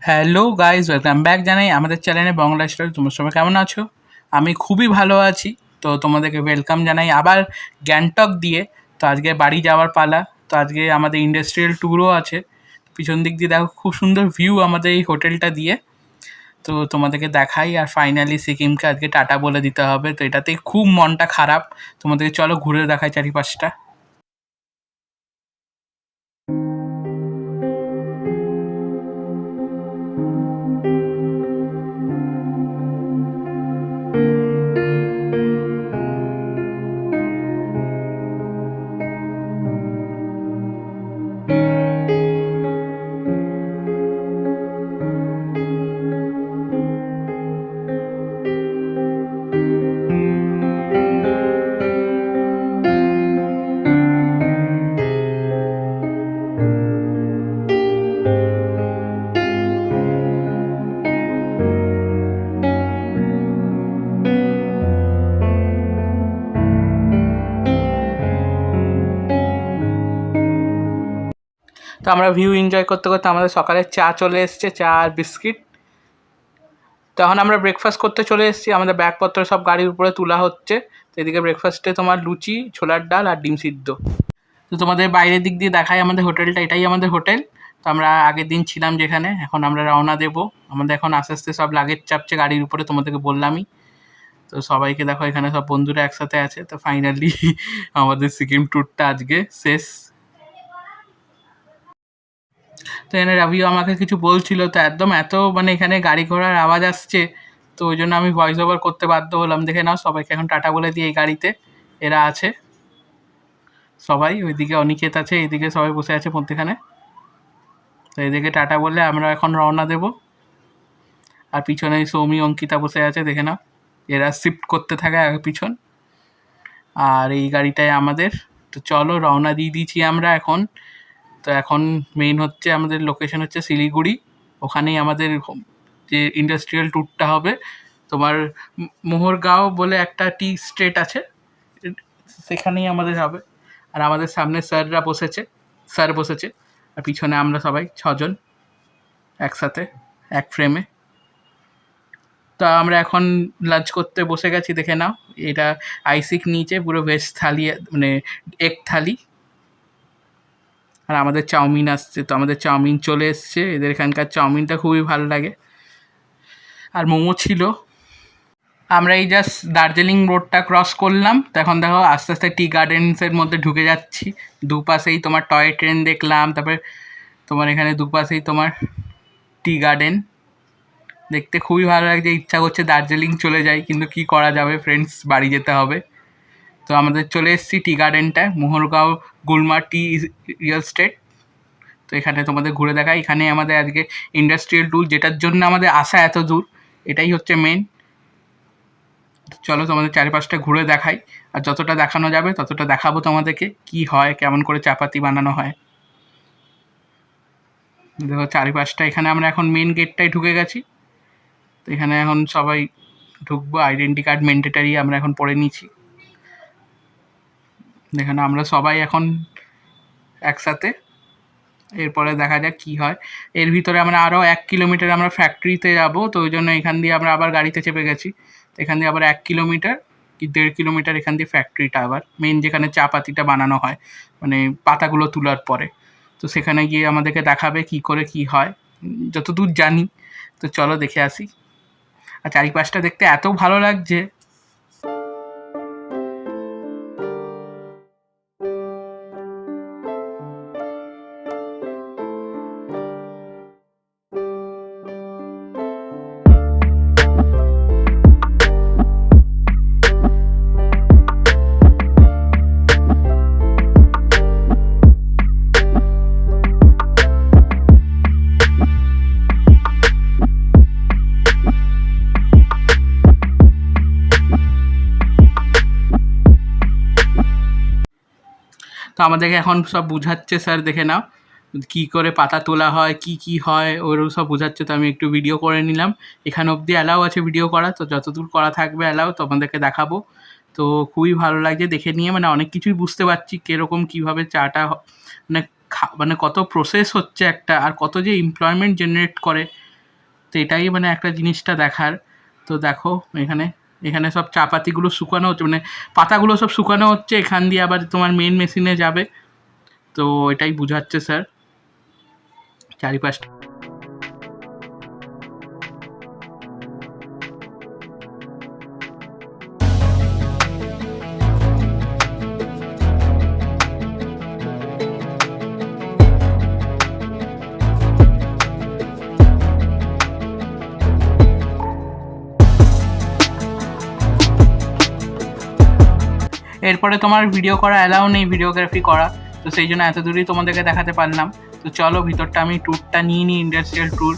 Hello guys, welcome back জানাই আমাদের চ্যানেলে বাংলা স্টোরি। তোমরা সবাই কেমন আছো? আমি খুবই ভালো আছি। তো তোমাদেরকে ওয়েলকাম জানাই আবার গ্যাংটক দিয়ে। তো আজকে বাড়ি যাওয়ার পালা। তো আজকে আমাদের ইন্ডাস্ট্রিয়াল ট্যুরও আছে। পিছন দিক দিয়ে দেখো খুব সুন্দর ভিউ আমাদের এই হোটেলটা দিয়ে। তো তোমাদেরকে দেখাই। আর ফাইনালি সিকিমকে আজকে টাটা বলে দিতে হবে। তো এটাতেই খুব মনটা খারাপ। তোমাদেরকে চলো ঘুরে দেখাই চারিপাশটা। তো আমরা ভিউ এনজয় করতে করতে আমাদের সকালের চা চলে এসছে, চা আর বিস্কিট। তখন আমরা ব্রেকফাস্ট করতে চলে এসেছি। আমাদের ব্যাগপত্র সব গাড়ির উপরে তোলা হচ্ছে। তো এদিকে ব্রেকফাস্টে তোমার লুচি, ছোলার ডাল আর ডিম সিদ্ধ। তো তোমাদের বাইরের দিক দিয়ে দেখাই আমাদের হোটেলটা। এটাই আমাদের হোটেল। তো আমরা আগের দিন ছিলাম যেখানে, এখন আমরা রওনা দেবো। আমাদের এখন আস্তে আস্তে সব লাগেজ চাপছে গাড়ির উপরে, তোমাদেরকে বললামই। তো সবাইকে দেখো, এখানে সব বন্ধুরা একসাথে আছে। তো ফাইনালি আমাদের সিকিম ট্যুরটা আজকে শেষ। তো এখানে রাবিও আমাকে কিছু বলছিল। তো একদম এত মানে এখানে গাড়ি ঘোড়ার আওয়াজ আসছে। তো ওই জন্য আমি ভয়েস ওভার করতে বাধ্য হলাম। দেখে নাও, সবাইকে এখন টাটা বলে দিয়ে এই গাড়িতে এরা আছে সবাই। ওইদিকে অনিকেত আছে, এইদিকে সবাই বসে আছে মধ্যেখানে। তো এদিকে টাটা বললে আমরা এখন রওনা দেব। আর পিছনে সৌমি অঙ্কিতা বসে আছে, দেখে নাও। এরা শিফট করতে থাকে আগে পিছন। আর এই গাড়িটায় আমাদের। তো চলো রওনা দিয়ে দিয়েছি আমরা এখন। তো এখন মেইন হচ্ছে আমাদের লোকেশন হচ্ছে শিলিগুড়ি। ওখানেই আমাদের যে ইন্ডাস্ট্রিয়াল ট্যুরটা হবে। তোমার মোহরগাঁও বলে একটা টি স্টেট আছে, সেখানেই আমাদের হবে। আর আমাদের সামনে স্যার বসেছে। আর পিছনে আমরা সবাই ছজন একসাথে এক ফ্রেমে। তো আমরা এখন লাঞ্চ করতে বসে গেছি, দেখে নাও। এটা আইসিক নিচে পুরো ভেজ থালি, মানে এগ থালি। আর আমাদের চাউমিন আসছে। তো আমাদের চাউমিন চলে এসছে। এদের এখানকার চাউমিনটা খুবই ভালো লাগে। আর মোমো ছিল। আমরা এই জাস্ট দার্জিলিং রোডটা ক্রস করলাম। তো এখন দেখো আস্তে আস্তে টি গার্ডেন্সের মধ্যে ঢুকে যাচ্ছি। দুপাশেই তোমার টয় ট্রেন দেখলাম। তারপরে তোমার এখানে দুপাশেই তোমার টি গার্ডেন। দেখতে খুবই ভালো লাগছে। ইচ্ছা করছে দার্জিলিং চলে যাই, কিন্তু কি করা যাবে ফ্রেন্ডস, বাড়ি যেতে হবে। তো আমাদের চলে এসেছি টি গার্ডেনটায়, মোহরগাঁও গুলমার টি রিয়েল স্টেট। তো এখানে তোমাদের ঘুরে দেখাই। এখানে আমাদের আজকে ইন্ডাস্ট্রিয়াল ট্যুর, যেটার জন্য আমাদের আসা এত দূর, এটাই হচ্ছে মেন। চলো তোমাদের চারিপাশটা ঘুরে দেখাই। আর যতটা দেখানো যাবে ততটা দেখাবো তোমাদেরকে, কি হয়, কেমন করে চাপাতি বানানো হয়। দেখো চারিপাশটা। এখানে আমরা এখন মেন গেটটায় ঢুকে গেছি। তো এখানে এখন সবাই ঢুকবো। আইডেন্টি কার্ড ম্যান্ডেটারি আমরা এখন পরে নিয়েছি। এখানে আমরা সবাই এখন একসাথে। এরপরে দেখা যাক কি হয়। এর ভিতরে আমরা আরও 1 কিলোমিটার আমরা ফ্যাক্টরিতে যাবো। তো ওই জন্য এখান দিয়ে আমরা আবার গাড়িতে চেপে গেছি। তো এখান দিয়ে আবার 1 কিলোমিটার কি 1.5 কিলোমিটার এখান দিয়ে ফ্যাক্টরিটা, আবার মেন যেখানে চা পাতিটা বানানো হয়, মানে পাতাগুলো তোলার পরে। তো সেখানে গিয়ে আমাদেরকে দেখাবে কি করে কি হয়, যতদূর জানি। তো চলো দেখে আসি। আর চারিপাশটা দেখতে এত ভালো লাগছে। তো আমাদেরকে এখন সব বুঝাচ্ছে স্যার, দেখে নাও কী করে পাতা তোলা হয়, কি হয়, ওরও সব বোঝাচ্ছে। তো আমি একটু ভিডিও করে নিলাম। এখানে অবধি অ্যালাউ আছে ভিডিও করা। তো যতদূর করা থাকবে অ্যালাউ তোমাদেরকে দেখাবো। তো খুবই ভালো লাগছে দেখে নিয়ে, মানে অনেক কিছুই বুঝতে পারছি কীরকম কীভাবে চাটা মানে মানে কত প্রসেস হচ্ছে একটা, আর কত যে এমপ্লয়মেন্ট জেনারেট করে তো এটাই মানে একটা জিনিসটা দেখার। তো দেখো এখানে এখানে সব চা পাতিগুলো শুকানো হচ্ছে, মানে পাতাগুলো সব শুকানো হচ্ছে, এখান দিয়ে আবার তোমার মেন মেশিনে যাবে। তো এটাই বুঝাচ্ছে স্যার চারিপাশটা। এরপরে তোমার ভিডিও করা অ্যালাউ নেই, ভিডিওগ্রাফি করা, তো সেই জন্য এত দূরেই তোমাদেরকে দেখাতে পারলাম। তো চলো ভিতরটা আমি ট্যুরটা নিয়ে নিই, ইন্ডাস্ট্রিয়াল ট্যুর,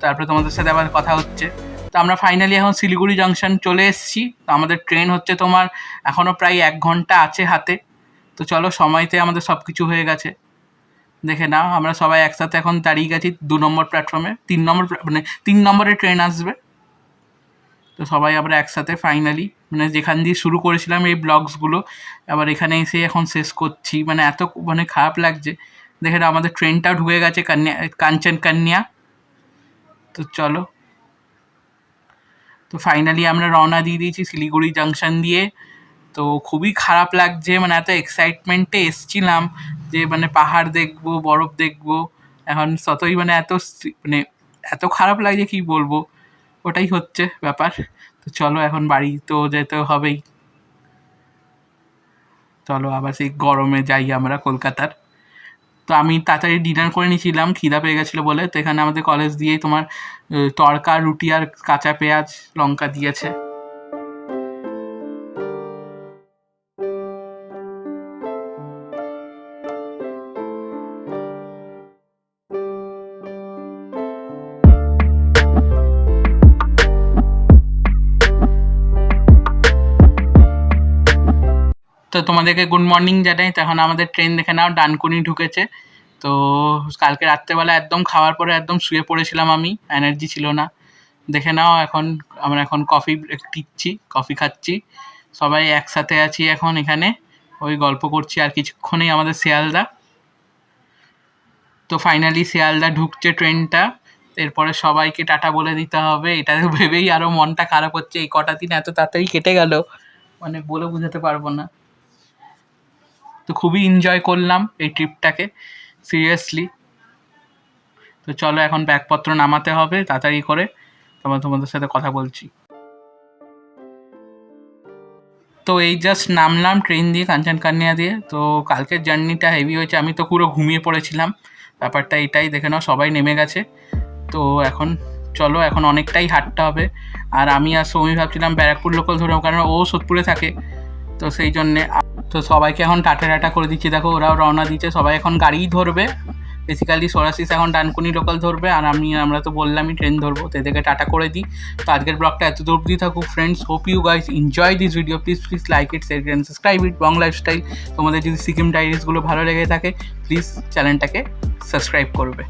তারপরে তোমাদের সাথে আবার কথা হচ্ছে। তো আমরা ফাইনালি এখন শিলিগুড়ি জাংশন চলে এসেছি। তো আমাদের ট্রেন হচ্ছে তোমার এখনও প্রায় 1 ঘন্টা আছে হাতে। তো চলো সময়তে আমাদের সব কিছু হয়ে গেছে, দেখে নাও। আমরা সবাই একসাথে এখন দাঁড়িয়ে গেছি 2 নম্বর প্ল্যাটফর্মে, 3 নম্বর মানে 3 নম্বরে ট্রেন আসবে। তো সবাই আমরা একসাথে ফাইনালি মানে যেখান দিয়ে শুরু করেছিলাম এই ব্লগসগুলো, আবার এখানে এসে এখন শেষ করছি। মানে এত মানে খারাপ লাগছে দেখে না, আমাদের ট্রেনটাও ঢুকে গেছে কাঞ্চন কন্যা। তো চলো, তো ফাইনালি আমরা রওনা দিয়ে দিয়েছি শিলিগুড়ি জাংশন দিয়ে। তো খুবই খারাপ লাগছে, মানে এত এক্সাইটমেন্টে এসছিলাম যে মানে পাহাড় দেখবো, বরফ দেখবো। এখন ততই মানে মানে এত খারাপ লাগছে কি বলবো, ওটাই হচ্ছে ব্যাপার। তো চলো এখন বাড়ি তো যেতে হবেই। চলো আবার সেই গরমে যাই আমরা কলকাতার। তো আমি তাড়াতাড়ি ডিনার করে নিয়েছিলাম, খিদা পেয়ে গেছিলো বলে। তো এখানে আমাদের কলেজ দিয়েই তোমার তড়কা, রুটি আর কাঁচা পেঁয়াজ লঙ্কা দিয়েছে। তো তোমাদেরকে গুড মর্নিং জানাই। তখন আমাদের ট্রেন দেখে নাও ডানকুনি ঢুকেছে। তো কালকে রাত্রেবেলা একদম খাওয়ার পরে একদম শুয়ে পড়েছিলাম, আমি এনার্জি ছিল না। দেখে নাও এখন আমরা এখন কফি টিচ্ছি, কফি খাচ্ছি, সবাই একসাথে আছি এখন এখানে, ওই গল্প করছি। আর কিছুক্ষণেই আমাদের শিয়ালদা। তো ফাইনালি শিয়ালদা ঢুকছে ট্রেনটা, এরপরে সবাইকে টাটা বলে দিতে হবে। এটা ভেবেই আরও মনটা খারাপ হচ্ছে, এই কটা দিন এত তাড়াতাড়ি কেটে গেল মানে বলে বোঝাতে পারবো না। তো খুবই এনজয় করলাম এই ট্রিপটাকে, সিরিয়াসলি। তো চলো এখন ব্যাগপত্র নামাতে হবে তাড়াতাড়ি করে, তোমাদের সাথে কথা বলছি। তো এই জাস্ট নামলাম ট্রেন দিয়ে, কাঞ্চন কন্যা দিয়ে। তো কালকের জার্নিটা হেভি হয়েছে, আমি তো পুরো ঘুমিয়ে পড়েছিলাম। ব্যাপারটা এটাই, দেখে নাও সবাই নেমে গেছে। তো এখন চলো, এখন অনেকটাই হাঁটতে হবে। আর আমি আর সৌমি ভাবছিলাম ব্যারাকপুর লোকাল ধরবো, কারণ ও সোদপুরে থাকে। তো সেই জন্যে তো সবাইকে এখন টাটা করে দিচ্ছি। দেখো ওরাও রওনা দিচ্ছে, সবাই এখন গাড়িই ধরবে। বেসিক্যালি সোরাসিস এখন ডানকুনি লোকাল ধরবে, আর আমরা তো বললামই ট্রেন ধরবো। তো এদেরকে টাটা করে দিই। তো আজকের ব্লগটা এত দূর অবধি থাকুক friends. Hope you guys enjoy this video. Please like it, share and subscribe it. Bong lifestyle. তোমাদের যদি সিকিম ডায়েরিজগুলো ভালো লেগে থাকে প্লিজ চ্যানেলটাকে সাবস্ক্রাইব করবে।